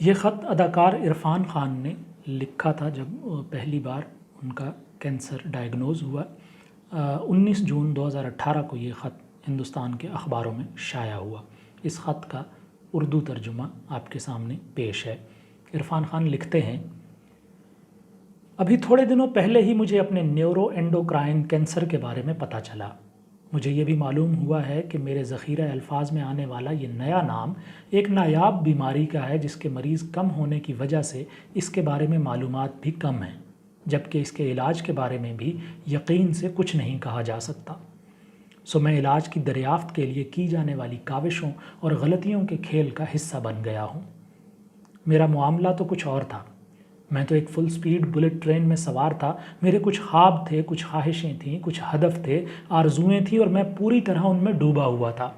یہ خط اداکار عرفان خان نے لکھا تھا جب پہلی بار ان کا کینسر ڈائیگنوز ہوا۔ 19 جون 2018 کو یہ خط ہندوستان کے اخباروں میں شائع ہوا۔ اس خط کا اردو ترجمہ آپ کے سامنے پیش ہے۔ عرفان خان لکھتے ہیں، ابھی تھوڑے دنوں پہلے ہی مجھے اپنے نیورو اینڈوکرائن کینسر کے بارے میں پتہ چلا۔ مجھے یہ بھی معلوم ہوا ہے کہ میرے ذخیرہ الفاظ میں آنے والا یہ نیا نام ایک نایاب بیماری کا ہے جس کے مریض کم ہونے کی وجہ سے اس کے بارے میں معلومات بھی کم ہیں، جبکہ اس کے علاج کے بارے میں بھی یقین سے کچھ نہیں کہا جا سکتا۔ سو میں علاج کی دریافت کے لیے کی جانے والی کاوشوں اور غلطیوں کے کھیل کا حصہ بن گیا ہوں۔ میرا معاملہ تو کچھ اور تھا۔ میں تو ایک فل سپیڈ بلٹ ٹرین میں سوار تھا۔ میرے کچھ خواب تھے، کچھ خواہشیں تھیں، کچھ ہدف تھے، آرزوئیں تھیں، اور میں پوری طرح ان میں ڈوبا ہوا تھا۔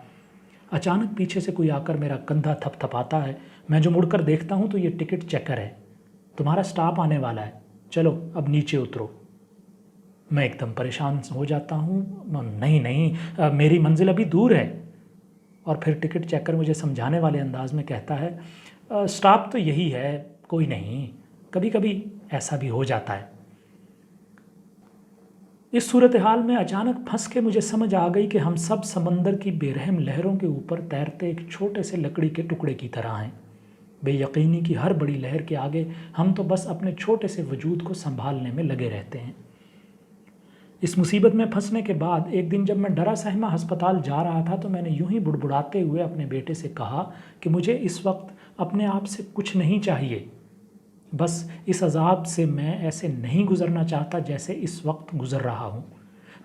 اچانک پیچھے سے کوئی آ کر میرا کندھا تھپ تھپاتا ہے۔ میں جو مڑ کر دیکھتا ہوں تو یہ ٹکٹ چیکر ہے۔ تمہارا سٹاپ آنے والا ہے، چلو اب نیچے اترو۔ میں ایک دم پریشان ہو جاتا ہوں۔ نہیں، میری منزل ابھی دور ہے۔ اور پھر ٹکٹ چیکر مجھے سمجھانے والے انداز میں کہتا ہے، سٹاپ تو یہی ہے، کوئی نہیں، کبھی کبھی ایسا بھی ہو جاتا ہے۔ اس صورتحال میں اچانک پھنس کے مجھے سمجھ آ گئی کہ ہم سب سمندر کی بے رحم لہروں کے اوپر تیرتے ایک چھوٹے سے لکڑی کے ٹکڑے کی طرح ہیں۔ بے یقینی کی ہر بڑی لہر کے آگے ہم تو بس اپنے چھوٹے سے وجود کو سنبھالنے میں لگے رہتے ہیں۔ اس مصیبت میں پھنسنے کے بعد ایک دن جب میں ڈرا سہما ہسپتال جا رہا تھا تو میں نے یوں ہی بڑبڑاتے ہوئے اپنے بیٹے سے کہا کہ مجھے اس وقت اپنے آپ سے کچھ نہیں چاہیے، بس اس عذاب سے میں ایسے نہیں گزرنا چاہتا جیسے اس وقت گزر رہا ہوں۔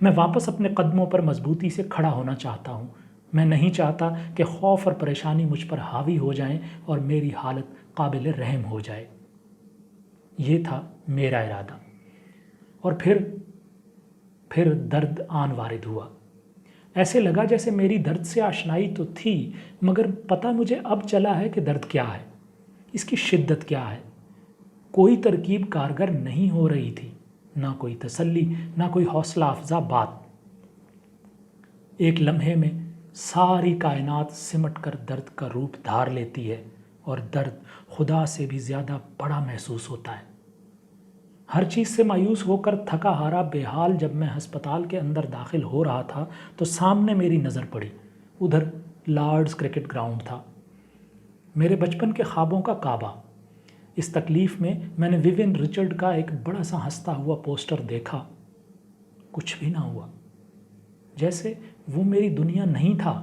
میں واپس اپنے قدموں پر مضبوطی سے کھڑا ہونا چاہتا ہوں۔ میں نہیں چاہتا کہ خوف اور پریشانی مجھ پر حاوی ہو جائیں اور میری حالت قابل رحم ہو جائے۔ یہ تھا میرا ارادہ۔ اور پھر درد آن وارد ہوا۔ ایسے لگا جیسے میری درد سے آشنائی تو تھی، مگر پتہ مجھے اب چلا ہے کہ درد کیا ہے، اس کی شدت کیا ہے۔ کوئی ترکیب کارگر نہیں ہو رہی تھی، نہ کوئی تسلی، نہ کوئی حوصلہ افزا بات۔ ایک لمحے میں ساری کائنات سمٹ کر درد کا روپ دھار لیتی ہے، اور درد خدا سے بھی زیادہ بڑا محسوس ہوتا ہے۔ ہر چیز سے مایوس ہو کر تھکا ہارا بے حال جب میں ہسپتال کے اندر داخل ہو رہا تھا تو سامنے میری نظر پڑی۔ ادھر لارڈز کرکٹ گراؤنڈ تھا، میرے بچپن کے خوابوں کا کعبہ۔ اس تکلیف میں نے ویوین رچرڈ کا ایک بڑا سا ہنستا ہوا پوسٹر دیکھا۔ کچھ بھی نہ ہوا، جیسے وہ میری دنیا نہیں تھا۔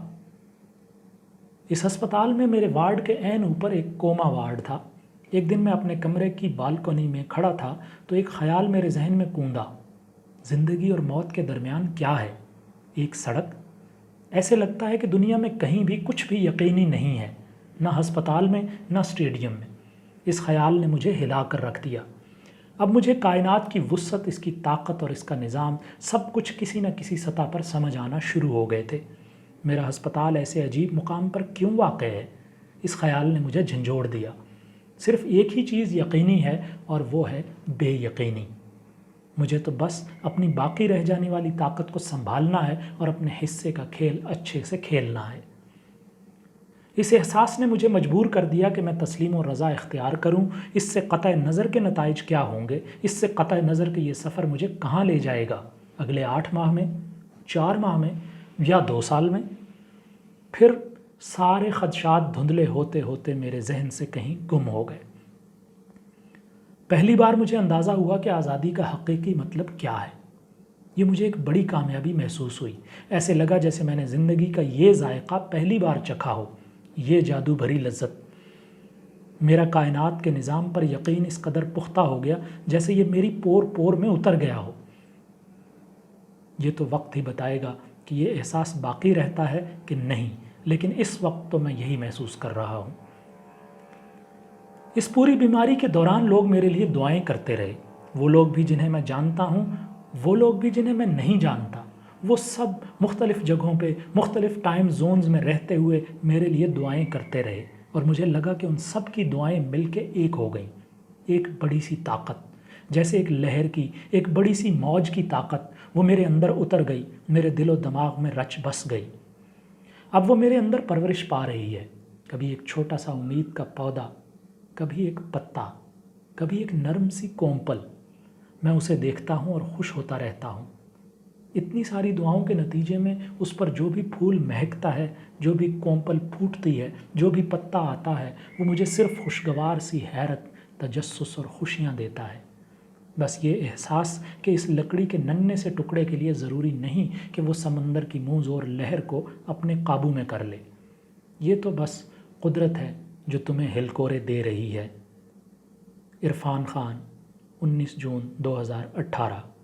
اس ہسپتال میں میرے وارڈ کے عین اوپر ایک کوما وارڈ تھا۔ ایک دن میں اپنے کمرے کی بالکنی میں کھڑا تھا تو ایک خیال میرے ذہن میں کوندا، زندگی اور موت کے درمیان کیا ہے؟ ایک سڑک؟ ایسے لگتا ہے کہ دنیا میں کہیں بھی کچھ بھی یقینی نہیں ہے، نہ ہسپتال میں نہ اسٹیڈیم میں۔ اس خیال نے مجھے ہلا کر رکھ دیا۔ اب مجھے کائنات کی وسعت، اس کی طاقت اور اس کا نظام سب کچھ کسی نہ کسی سطح پر سمجھ آنا شروع ہو گئے تھے۔ میرا ہسپتال ایسے عجیب مقام پر کیوں واقع ہے؟ اس خیال نے مجھے جھنجھوڑ دیا۔ صرف ایک ہی چیز یقینی ہے اور وہ ہے بے یقینی۔ مجھے تو بس اپنی باقی رہ جانے والی طاقت کو سنبھالنا ہے اور اپنے حصے کا کھیل اچھے سے کھیلنا ہے۔ اس احساس نے مجھے مجبور کر دیا کہ میں تسلیم و رضا اختیار کروں۔ اس سے قطع نظر کے نتائج کیا ہوں گے، اس سے قطع نظر کہ یہ سفر مجھے کہاں لے جائے گا، اگلے 8 ماہ میں، 4 ماہ میں یا 2 سال میں۔ پھر سارے خدشات دھندلے ہوتے ہوتے میرے ذہن سے کہیں گم ہو گئے۔ پہلی بار مجھے اندازہ ہوا کہ آزادی کا حقیقی مطلب کیا ہے۔ یہ مجھے ایک بڑی کامیابی محسوس ہوئی۔ ایسے لگا جیسے میں نے زندگی کا یہ ذائقہ پہلی بار چکھا ہو، یہ جادو بھری لذت۔ میرا کائنات کے نظام پر یقین اس قدر پختہ ہو گیا جیسے یہ میری پور پور میں اتر گیا ہو۔ یہ تو وقت ہی بتائے گا کہ یہ احساس باقی رہتا ہے کہ نہیں، لیکن اس وقت تو میں یہی محسوس کر رہا ہوں۔ اس پوری بیماری کے دوران لوگ میرے لیے دعائیں کرتے رہے، وہ لوگ بھی جنہیں میں جانتا ہوں، وہ لوگ بھی جنہیں میں نہیں جانتا، وہ سب مختلف جگہوں پہ مختلف ٹائم زونز میں رہتے ہوئے میرے لیے دعائیں کرتے رہے، اور مجھے لگا کہ ان سب کی دعائیں مل کے ایک ہو گئیں۔ ایک بڑی سی طاقت، جیسے ایک لہر کی، ایک بڑی سی موج کی طاقت، وہ میرے اندر اتر گئی، میرے دل و دماغ میں رچ بس گئی۔ اب وہ میرے اندر پرورش پا رہی ہے۔ کبھی ایک چھوٹا سا امید کا پودا کبھی ایک پتا، کبھی ایک نرم سی کومپل، میں اسے دیکھتا ہوں اور خوش ہوتا رہتا ہوں۔ اتنی ساری دعاؤں کے نتیجے میں اس پر جو بھی پھول مہکتا ہے، جو بھی کومپل پھوٹتی ہے، جو بھی پتا آتا ہے، وہ مجھے صرف خوشگوار سی حیرت، تجسس اور خوشیاں دیتا ہے۔ بس یہ احساس کہ اس لکڑی کے ننھے سے ٹکڑے کے لیے ضروری نہیں کہ وہ سمندر کی منہ زور لہر کو اپنے قابو میں کر لے۔ یہ تو بس قدرت ہے جو تمہیں ہلکورے دے رہی ہے۔ عرفان خان، 19 جون 2018۔